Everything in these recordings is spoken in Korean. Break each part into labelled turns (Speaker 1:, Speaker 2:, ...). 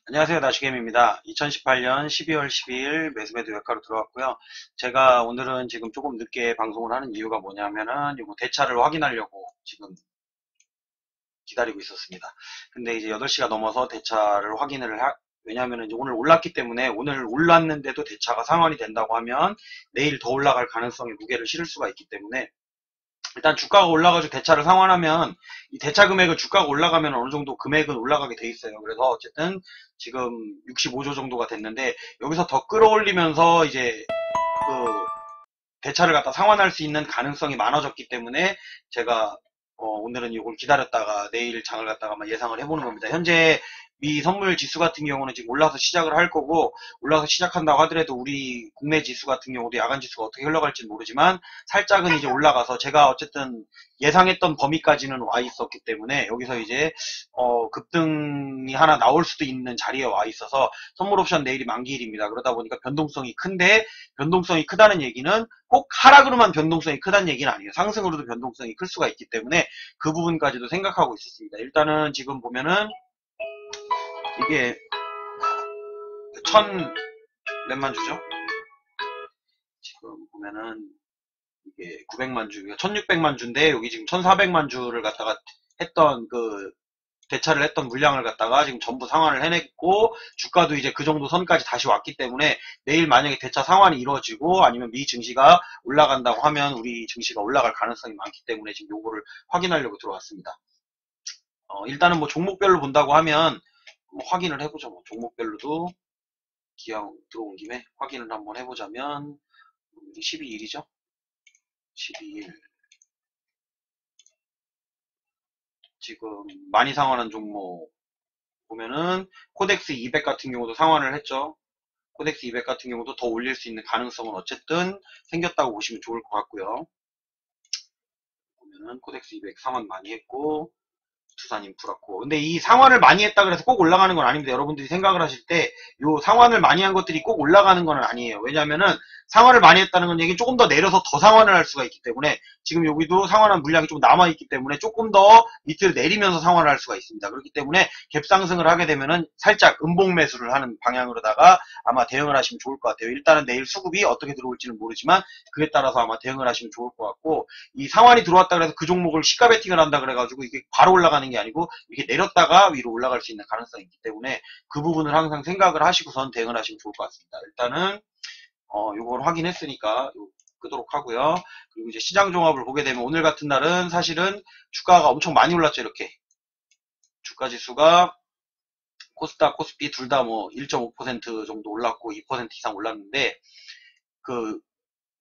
Speaker 1: 안녕하세요. 나시겜입니다. 2018년 12월 12일 매수매도 외과로 들어왔고요. 제가 오늘은 지금 조금 늦게 방송을 하는 이유가 뭐냐면은 요거 대차를 확인하려고 지금 기다리고 있었습니다. 근데 이제 8시가 넘어서 대차를 왜냐하면 이제 오늘 올랐기 때문에 오늘 올랐는데도 대차가 상환이 된다고 하면 내일 더 올라갈 가능성에 무게를 실을 수가 있기 때문에 일단 주가가 올라가지고 대차를 상환하면 이 대차 금액을 주가가 올라가면 어느 정도 금액은 올라가게 돼 있어요. 그래서 어쨌든 지금 65조 정도가 됐는데 여기서 더 끌어올리면서 이제 그 대차를 갖다 상환할 수 있는 가능성이 많아졌기 때문에 제가 오늘은 이걸 기다렸다가 내일 장을 갖다가 한번 예상을 해보는 겁니다. 현재 미 선물 지수 같은 경우는 지금 올라서 시작을 할 거고 올라서 시작한다고 하더라도 우리 국내 지수 같은 경우도 야간 지수가 어떻게 흘러갈지는 모르지만 살짝은 이제 올라가서 제가 어쨌든 예상했던 범위까지는 와 있었기 때문에 여기서 이제 급등이 하나 나올 수도 있는 자리에 와 있어서 선물 옵션 내일이 만기일입니다. 그러다 보니까 변동성이 큰데 변동성이 크다는 얘기는 꼭 하락으로만 변동성이 크다는 얘기는 아니에요. 상승으로도 변동성이 클 수가 있기 때문에 그 부분까지도 생각하고 있었습니다. 일단은 지금 보면은 이게 천 몇만 주죠? 지금 보면은 이게 900만 주, 1600만 주인데 여기 지금 1400만 주를 갖다가 했던 대차를 했던 물량을 갖다가 지금 전부 상환을 해냈고 주가도 이제 그 정도 선까지 다시 왔기 때문에 내일 만약에 대차 상환이 이루어지고 아니면 미 증시가 올라간다고 하면 우리 증시가 올라갈 가능성이 많기 때문에 지금 요거를 확인하려고 들어왔습니다. 일단은 뭐 종목별로 본다고 하면 뭐 확인을 해보죠. 뭐 종목별로도 기왕 들어온 김에 확인을 한번 해보자면 12일이죠. 12일 지금 많이 상환한 종목 보면은 코덱스 200 같은 경우도 상환을 했죠. 코덱스 200 같은 경우도 더 올릴 수 있는 가능성은 어쨌든 생겼다고 보시면 좋을 것 같고요. 보면은 코덱스 200 상환 많이 했고 두산 인프라코. 근데 이 상환을 많이 했다 그래서 꼭 올라가는 건 아닙니다. 여러분들이 생각을 하실 때 요 상환을 많이 한 것들이 꼭 올라가는 건 아니에요. 왜냐면은 상환을 많이 했다는 건 얘기 조금 더 내려서 더 상환을 할 수가 있기 때문에 지금 여기도 상환한 물량이 좀 남아있기 때문에 조금 더 밑으로 내리면서 상환을 할 수가 있습니다. 그렇기 때문에 갭상승을 하게 되면은 살짝 음봉 매수를 하는 방향으로다가 아마 대응을 하시면 좋을 것 같아요. 일단은 내일 수급이 어떻게 들어올지는 모르지만 그에 따라서 아마 대응을 하시면 좋을 것 같고 이 상환이 들어왔다 그래서 그 종목을 시가 베팅을 한다 그래가지고 이게 바로 올라가는 게 아니고 이게 내렸다가 위로 올라갈 수 있는 가능성이 있기 때문에 그 부분을 항상 생각을 하시고선 대응을 하시면 좋을 것 같습니다. 일단은 요걸 확인했으니까 끄도록 하고요. 그리고 이제 시장 종합을 보게 되면 오늘 같은 날은 사실은 주가가 엄청 많이 올랐죠. 이렇게 주가 지수가 코스닥, 코스피 둘 다 뭐 1.5% 정도 올랐고 2% 이상 올랐는데 그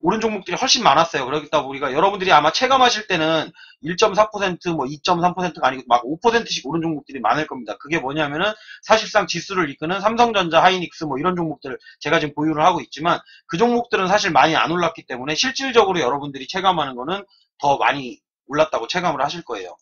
Speaker 1: 오른 종목들이 훨씬 많았어요. 그러다 보니까 여러분들이 아마 체감하실 때는 1.4%, 뭐 2.3%가 아니고 막 5%씩 오른 종목들이 많을 겁니다. 그게 뭐냐면은 사실상 지수를 이끄는 삼성전자, 하이닉스 뭐 이런 종목들을 제가 지금 보유를 하고 있지만 그 종목들은 사실 많이 안 올랐기 때문에 실질적으로 여러분들이 체감하는 거는 더 많이 올랐다고 체감을 하실 거예요.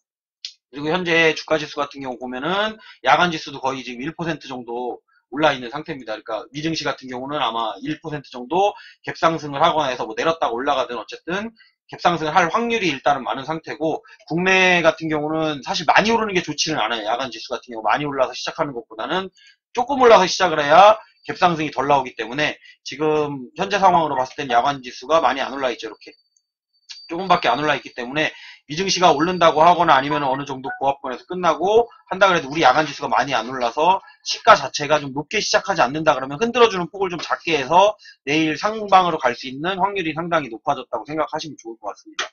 Speaker 1: 그리고 현재 주가 지수 같은 경우 보면은 야간 지수도 거의 지금 1% 정도 올라 있는 상태입니다. 그러니까 미증시 같은 경우는 아마 1% 정도 갭상승을 하거나 해서 뭐 내렸다가 올라가든 어쨌든 갭상승을 할 확률이 일단은 많은 상태고 국내 같은 경우는 사실 많이 오르는 게 좋지는 않아요. 야간 지수 같은 경우 많이 올라서 시작하는 것보다는 조금 올라서 시작을 해야 갭상승이 덜 나오기 때문에 지금 현재 상황으로 봤을 땐 야간 지수가 많이 안 올라 있죠. 이렇게 조금밖에 안 올라 있기 때문에 미증시가 오른다고 하거나 아니면 어느 정도 고압권에서 끝나고 한다 그래도 우리 야간 지수가 많이 안 올라서 시가 자체가 좀 높게 시작하지 않는다 그러면 흔들어주는 폭을 좀 작게 해서 내일 상방으로 갈 수 있는 확률이 상당히 높아졌다고 생각하시면 좋을 것 같습니다.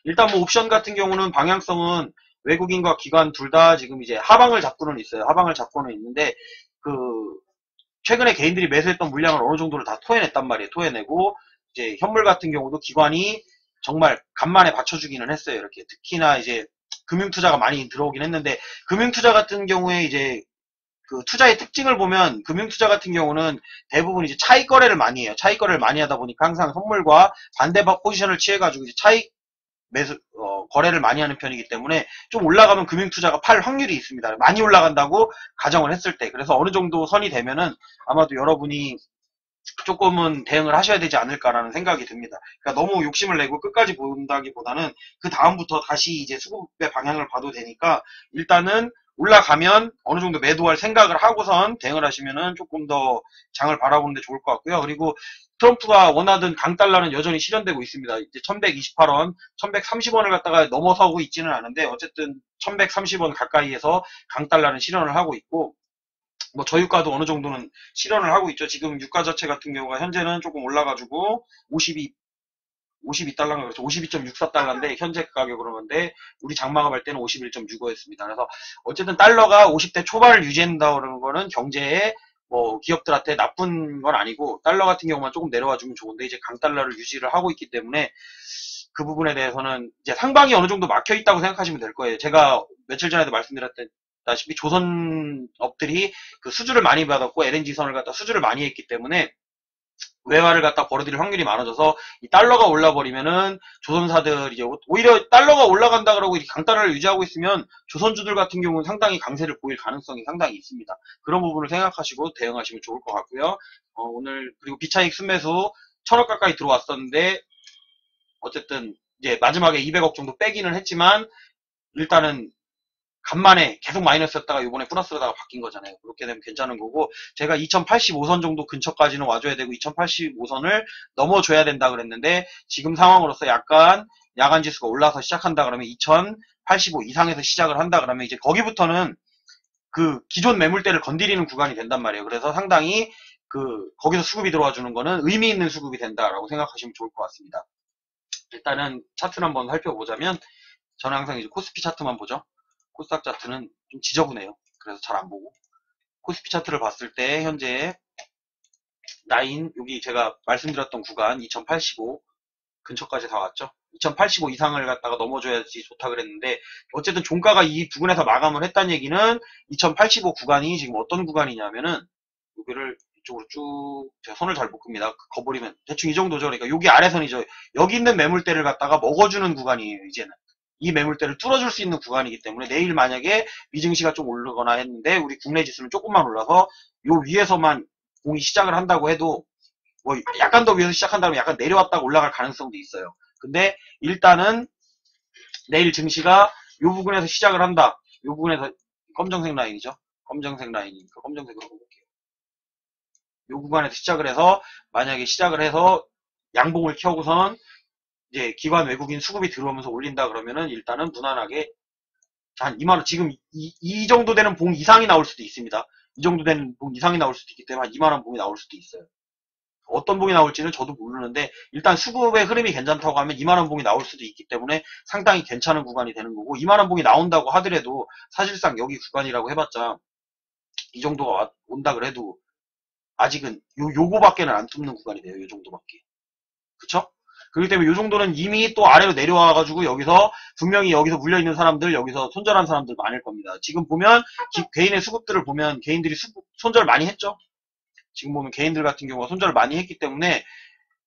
Speaker 1: 일단 뭐 옵션 같은 경우는 방향성은 외국인과 기관 둘 다 지금 이제 하방을 잡고는 있어요. 하방을 잡고는 있는데 그 최근에 개인들이 매수했던 물량을 어느 정도를 다 토해냈단 말이에요. 토해내고 이제 현물 같은 경우도 기관이 정말 간만에 받쳐주기는 했어요. 이렇게 특히나 이제 금융투자가 많이 들어오긴 했는데 금융투자 같은 경우에 이제 그 투자의 특징을 보면 금융투자 같은 경우는 대부분 이제 차익 거래를 많이 해요. 차익 거래를 많이 하다 보니까 항상 선물과 반대박 포지션을 취해가지고 이제 차익 거래를 많이 하는 편이기 때문에 좀 올라가면 금융투자가 팔 확률이 있습니다. 많이 올라간다고 가정을 했을 때. 그래서 어느 정도 선이 되면은 아마도 여러분이 조금은 대응을 하셔야 되지 않을까라는 생각이 듭니다. 그러니까 너무 욕심을 내고 끝까지 본다기보다는 그 다음부터 다시 이제 수급의 방향을 봐도 되니까 일단은 올라가면 어느 정도 매도할 생각을 하고선 대응을 하시면은 조금 더 장을 바라보는데 좋을 것 같고요. 그리고 트럼프가 원하던 강달러는 여전히 실현되고 있습니다. 이제 1128원, 1130원을 갖다가 넘어서고 있지는 않은데 어쨌든 1130원 가까이에서 강달러는 실현을 하고 있고, 뭐 저유가도 어느 정도는 실현을 하고 있죠. 지금 유가 자체 같은 경우가 현재는 조금 올라가지고 52달러인가 그렇죠. 52.64달러인데 현재 가격으로 하는데 우리 장마감 할 때는 51.65였습니다. 그래서 어쨌든 달러가 50대 초반을 유지한다 그러는 거는 경제에 뭐 기업들한테 나쁜 건 아니고 달러 같은 경우만 조금 내려와 주면 좋은데 이제 강달러를 유지를 하고 있기 때문에 그 부분에 대해서는 이제 상방이 어느 정도 막혀 있다고 생각하시면 될 거예요. 제가 며칠 전에도 말씀드렸다시피 조선업들이 그 수주를 많이 받았고 LNG선을 갖다 수주를 많이 했기 때문에 외화를 갖다 벌어들일 확률이 많아져서 이 달러가 올라버리면은 조선사들 이제 오히려 달러가 올라간다 그러고 이 강달러를 유지하고 있으면 조선주들 같은 경우는 상당히 강세를 보일 가능성이 상당히 있습니다. 그런 부분을 생각하시고 대응하시면 좋을 것 같고요. 오늘 그리고 비차익 순매수 1000억 가까이 들어왔었는데 어쨌든 이제 마지막에 200억 정도 빼기는 했지만 일단은 간만에 계속 마이너스였다가 이번에 플러스로다가 바뀐 거잖아요. 그렇게 되면 괜찮은 거고, 제가 2085선 정도 근처까지는 와줘야 되고 2085선을 넘어줘야 된다 그랬는데 지금 상황으로서 약간 야간 지수가 올라서 시작한다 그러면 2085 이상에서 시작을 한다 그러면 이제 거기부터는 그 기존 매물대를 건드리는 구간이 된단 말이에요. 그래서 상당히 그 거기서 수급이 들어와 주는 거는 의미 있는 수급이 된다라고 생각하시면 좋을 것 같습니다. 일단은 차트를 한번 살펴보자면 저는 항상 이제 코스피 차트만 보죠. 코스닥 차트는 좀 지저분해요. 그래서 잘 안 보고 코스피 차트를 봤을 때 현재 라인 여기 제가 말씀드렸던 구간 2085 근처까지 다 왔죠. 2085 이상을 갖다가 넘어줘야지 좋다 그랬는데 어쨌든 종가가 이 부분에서 마감을 했다는 얘기는 2085 구간이 지금 어떤 구간이냐면은 여기를 이쪽으로 쭉 제가 손을 잘 못 끕니다. 거버리면 대충 이 정도죠. 그러니까 여기 아래선이죠. 여기 있는 매물대를 갖다가 먹어주는 구간이에요. 이제는 이 매물대를 뚫어줄 수 있는 구간이기 때문에 내일 만약에 미증시가 좀 오르거나 했는데 우리 국내 지수는 조금만 올라서 요 위에서만 공이 시작을 한다고 해도 뭐 약간 더 위에서 시작한다면 약간 내려왔다가 올라갈 가능성도 있어요. 근데 일단은 내일 증시가 요 부분에서 시작을 한다. 요 부분에서 검정색 라인이죠. 검정색 라인이니까 검정색으로 볼게요. 요 구간에서 시작을 해서 만약에 시작을 해서 양봉을 켜고선 이제 기관 외국인 수급이 들어오면서 올린다 그러면은 일단은 무난하게 한 2만원 지금 이 정도 되는 봉 이상이 나올 수도 있습니다. 이 정도 되는 봉 이상이 나올 수도 있기 때문에 한 2만원 봉이 나올 수도 있어요. 어떤 봉이 나올지는 저도 모르는데 일단 수급의 흐름이 괜찮다고 하면 2만원 봉이 나올 수도 있기 때문에 상당히 괜찮은 구간이 되는 거고 2만원 봉이 나온다고 하더라도 사실상 여기 구간이라고 해봤자 이 정도가 온다 그래도 아직은 요거밖에는 안 뚫는 구간이 돼요. 요 정도밖에. 그쵸? 그렇기 때문에 이 정도는 이미 또 아래로 내려와가지고 여기서 분명히 여기서 물려있는 사람들 여기서 손절한 사람들 많을 겁니다. 지금 보면 개인의 수급들을 보면 개인들이 손절 많이 했죠. 지금 보면 개인들 같은 경우가 손절을 많이 했기 때문에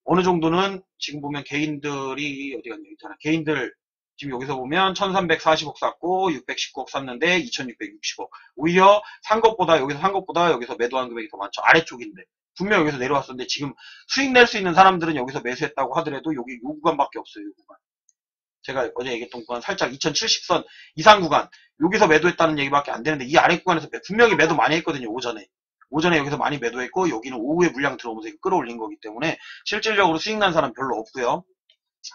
Speaker 1: 어느 정도는 지금 보면 개인들이 어디 갔냐 있잖아. 개인들 지금 여기서 보면 1340억 샀고 619억 샀는데 2660억 오히려 산 것보다 여기서 매도한 금액이 더 많죠. 아래쪽인데 분명 여기서 내려왔었는데 지금 수익 낼 수 있는 사람들은 여기서 매수했다고 하더라도 여기 요 구간밖에 없어요. 요 구간. 제가 어제 얘기했던 구간 살짝 2070선 이상 구간 여기서 매도했다는 얘기밖에 안 되는데 이 아래 구간에서 분명히 매도 많이 했거든요. 오전에 여기서 많이 매도했고 여기는 오후에 물량 들어오면서 이거 끌어올린 거기 때문에 실질적으로 수익 난 사람 별로 없고요.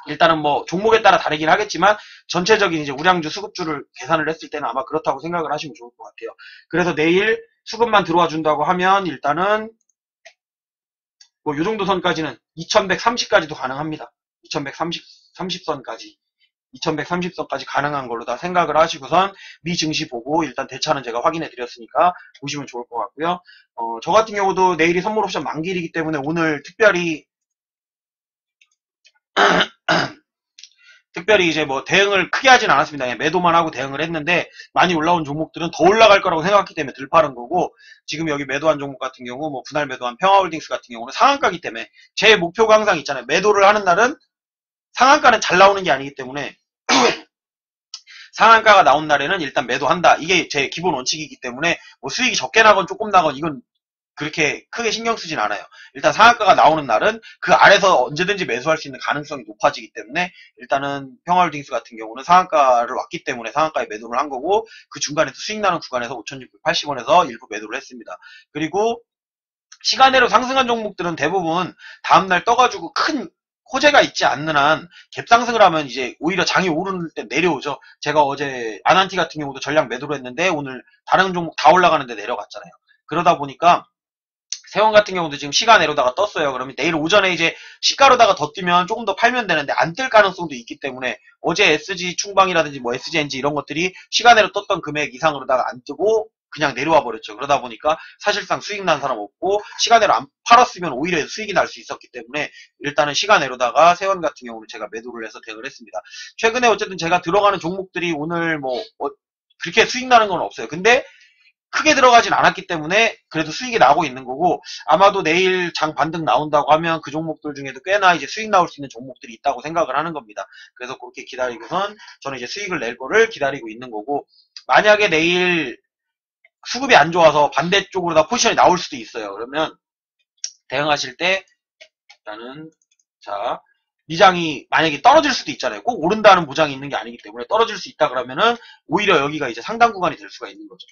Speaker 1: 일단은 뭐 종목에 따라 다르긴 하겠지만 전체적인 이제 우량주 수급주를 계산을 했을 때는 아마 그렇다고 생각을 하시면 좋을 것 같아요. 그래서 내일 수급만 들어와 준다고 하면 일단은 뭐 요 정도 선까지는 2130까지도 가능합니다. 2130선까지 2130선까지 가능한 걸로 다 생각을 하시고선 미 증시 보고 일단 대차는 제가 확인해 드렸으니까 보시면 좋을 것 같고요. 저 같은 경우도 내일이 선물 옵션 만기일이기 때문에 오늘 특별히 이제 뭐 대응을 크게 하진 않았습니다. 그냥 매도만 하고 대응을 했는데 많이 올라온 종목들은 더 올라갈 거라고 생각했기 때문에 들 파는 거고 지금 여기 매도한 종목 같은 경우 뭐 분할 매도한 평화홀딩스 같은 경우는 상한가기 때문에 제 목표가 항상 있잖아요. 매도를 하는 날은 상한가는 잘 나오는 게 아니기 때문에 상한가가 나온 날에는 일단 매도한다. 이게 제 기본 원칙이기 때문에 뭐 수익이 적게 나건 조금 나건 이건 그렇게 크게 신경 쓰진 않아요. 일단 상한가가 나오는 날은 그 아래서 언제든지 매수할 수 있는 가능성이 높아지기 때문에 일단은 평화홀딩스 같은 경우는 상한가를 왔기 때문에 상한가에 매도를 한 거고 그 중간에서 수익 나는 구간에서 5,680원에서 일부 매도를 했습니다. 그리고 시간으로 상승한 종목들은 대부분 다음날 떠가지고 큰 호재가 있지 않는 한 갭상승을 하면 이제 오히려 장이 오르는 때 내려오죠. 제가 어제 아난티 같은 경우도 전량 매도를 했는데 오늘 다른 종목 다 올라가는데 내려갔잖아요. 그러다 보니까 세원 같은 경우도 지금 시가내로다가 떴어요. 그러면 내일 오전에 이제 시가로다가 더 뛰면 조금 더 팔면 되는데 안 뜰 가능성도 있기 때문에 어제 SG 충방이라든지 뭐 SGNG 이런 것들이 시가내로 떴던 금액 이상으로다가 안 뜨고 그냥 내려와 버렸죠. 그러다 보니까 사실상 수익 난 사람 없고 시가내로 안 팔았으면 오히려 수익이 날 수 있었기 때문에 일단은 시가내로다가 세원 같은 경우는 제가 매도를 해서 대응을 했습니다. 최근에 어쨌든 제가 들어가는 종목들이 오늘 뭐 그렇게 수익 나는 건 없어요. 근데 크게 들어가진 않았기 때문에 그래도 수익이 나고 있는 거고 아마도 내일 장 반등 나온다고 하면 그 종목들 중에도 꽤나 이제 수익 나올 수 있는 종목들이 있다고 생각을 하는 겁니다. 그래서 그렇게 기다리고선 저는 이제 수익을 낼 거를 기다리고 있는 거고 만약에 내일 수급이 안 좋아서 반대쪽으로 다 포지션이 나올 수도 있어요. 그러면 대응하실 때 일단은 자 미장이 만약에 떨어질 수도 있잖아요. 꼭 오른다는 보장이 있는 게 아니기 때문에 떨어질 수 있다 그러면은 오히려 여기가 이제 상당 구간이 될 수가 있는 거죠.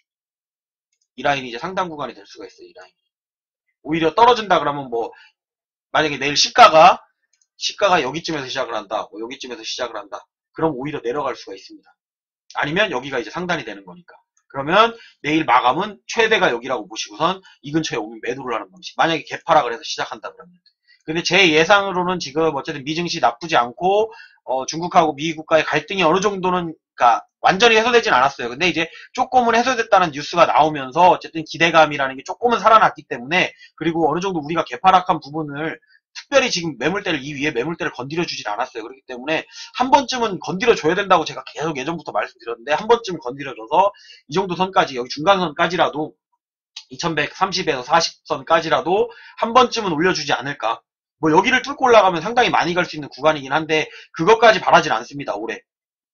Speaker 1: 이 라인이 이제 상당 구간이 될 수가 있어요. 이 라인. 오히려 떨어진다 그러면 뭐 만약에 내일 시가가 여기쯤에서 시작을 한다. 뭐 여기쯤에서 시작을 한다. 그럼 오히려 내려갈 수가 있습니다. 아니면 여기가 이제 상단이 되는 거니까. 그러면 내일 마감은 최대가 여기라고 보시고선 이 근처에 오면 매도를 하는 방식. 만약에 개파락을 해서 시작한다 그러면. 근데 제 예상으로는 지금 어쨌든 미증시 나쁘지 않고 중국하고 미국과의 갈등이 어느 정도는 그러니까 완전히 해소되진 않았어요. 근데 이제 조금은 해소됐다는 뉴스가 나오면서 어쨌든 기대감이라는 게 조금은 살아났기 때문에 그리고 어느 정도 우리가 개파락한 부분을 특별히 지금 매물대를 이 위에 매물대를 건드려 주질 않았어요. 그렇기 때문에 한 번쯤은 건드려 줘야 된다고 제가 계속 예전부터 말씀드렸는데 한 번쯤 건드려 줘서 이 정도 선까지 여기 중간선까지라도 2130에서 40선까지라도 한 번쯤은 올려주지 않을까. 뭐 여기를 뚫고 올라가면 상당히 많이 갈 수 있는 구간이긴 한데 그것까지 바라진 않습니다. 올해.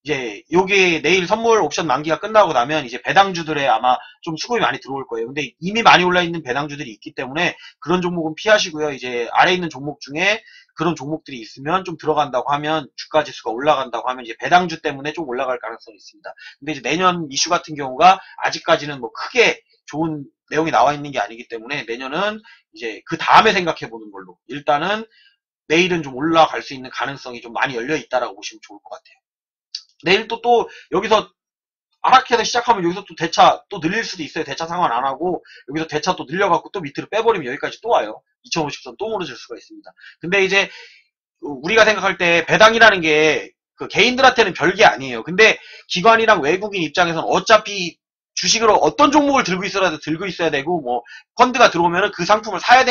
Speaker 1: 이제 요게 내일 선물 옵션 만기가 끝나고 나면 이제 배당주들에 아마 좀 수급이 많이 들어올 거예요. 근데 이미 많이 올라 있는 배당주들이 있기 때문에 그런 종목은 피하시고요. 이제 아래 있는 종목 중에 그런 종목들이 있으면 좀 들어간다고 하면 주가 지수가 올라간다고 하면 이제 배당주 때문에 좀 올라갈 가능성이 있습니다. 근데 이제 내년 이슈 같은 경우가 아직까지는 뭐 크게 좋은 내용이 나와 있는 게 아니기 때문에 내년은 이제 그 다음에 생각해 보는 걸로 일단은 내일은 좀 올라갈 수 있는 가능성이 좀 많이 열려 있다라고 보시면 좋을 것 같아요. 내일 또 여기서 하락해서 시작하면 여기서 또 대차 또 늘릴 수도 있어요. 대차 상환 안 하고 여기서 대차 또 늘려갖고 또 밑으로 빼버리면 여기까지 또 와요. 2050선 또 무너질 수가 있습니다. 근데 이제 우리가 생각할 때 배당이라는 게 그 개인들한테는 별게 아니에요. 근데 기관이랑 외국인 입장에서는 어차피 주식으로 어떤 종목을 들고 있어라도 들고 있어야 되고 뭐 펀드가 들어오면은 그 상품을 사야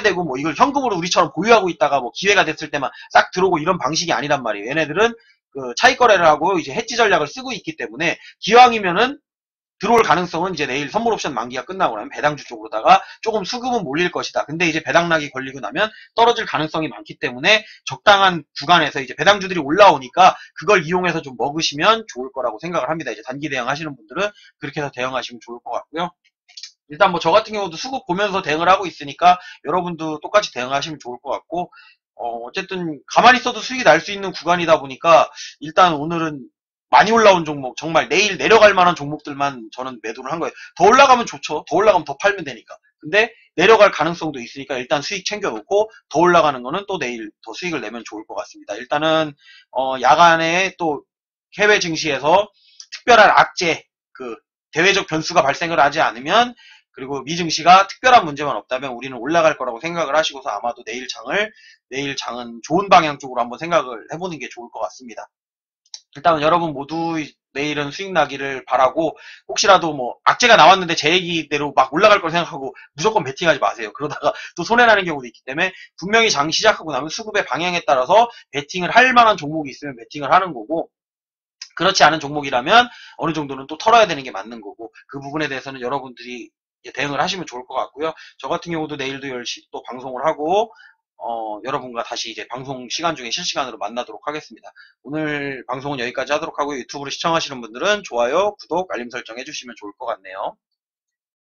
Speaker 1: 되고 뭐 이걸 현금으로 우리처럼 보유하고 있다가 뭐 기회가 됐을 때만 싹 들어오고 이런 방식이 아니란 말이에요. 얘네들은 그 차익 거래를 하고 이제 해지 전략을 쓰고 있기 때문에 기왕이면은 들어올 가능성은 이제 내일 선물 옵션 만기가 끝나고 나면 배당주 쪽으로다가 조금 수급은 몰릴 것이다. 근데 이제 배당락이 걸리고 나면 떨어질 가능성이 많기 때문에 적당한 구간에서 이제 배당주들이 올라오니까 그걸 이용해서 좀 먹으시면 좋을 거라고 생각을 합니다. 이제 단기 대응 하시는 분들은 그렇게 해서 대응하시면 좋을 것 같고요. 일단 뭐 저 같은 경우도 수급 보면서 대응을 하고 있으니까 여러분도 똑같이 대응하시면 좋을 것 같고 어쨌든 가만히 있어도 수익이 날 수 있는 구간이다 보니까 일단 오늘은 많이 올라온 종목 정말 내일 내려갈 만한 종목들만 저는 매도를 한 거예요. 더 올라가면 좋죠. 더 올라가면 더 팔면 되니까. 근데 내려갈 가능성도 있으니까 일단 수익 챙겨놓고 더 올라가는 거는 또 내일 더 수익을 내면 좋을 것 같습니다. 일단은 야간에 또 해외 증시에서 특별한 악재 그 대외적 변수가 발생을 하지 않으면 그리고 미증시가 특별한 문제만 없다면 우리는 올라갈 거라고 생각을 하시고서 아마도 내일 장은 좋은 방향 쪽으로 한번 생각을 해보는 게 좋을 것 같습니다. 일단은 여러분 모두 내일은 수익 나기를 바라고 혹시라도 뭐 악재가 나왔는데 제 얘기대로 막 올라갈 걸 생각하고 무조건 베팅하지 마세요. 그러다가 또 손해나는 경우도 있기 때문에 분명히 장 시작하고 나면 수급의 방향에 따라서 베팅을 할 만한 종목이 있으면 베팅을 하는 거고 그렇지 않은 종목이라면 어느 정도는 또 털어야 되는 게 맞는 거고 그 부분에 대해서는 여러분들이 대응을 하시면 좋을 것 같고요. 저 같은 경우도 내일도 10시 또 방송을 하고 여러분과 다시 이제 방송 시간 중에 실시간으로 만나도록 하겠습니다. 오늘 방송은 여기까지 하도록 하고요. 유튜브로 시청하시는 분들은 좋아요, 구독, 알림 설정 해주시면 좋을 것 같네요.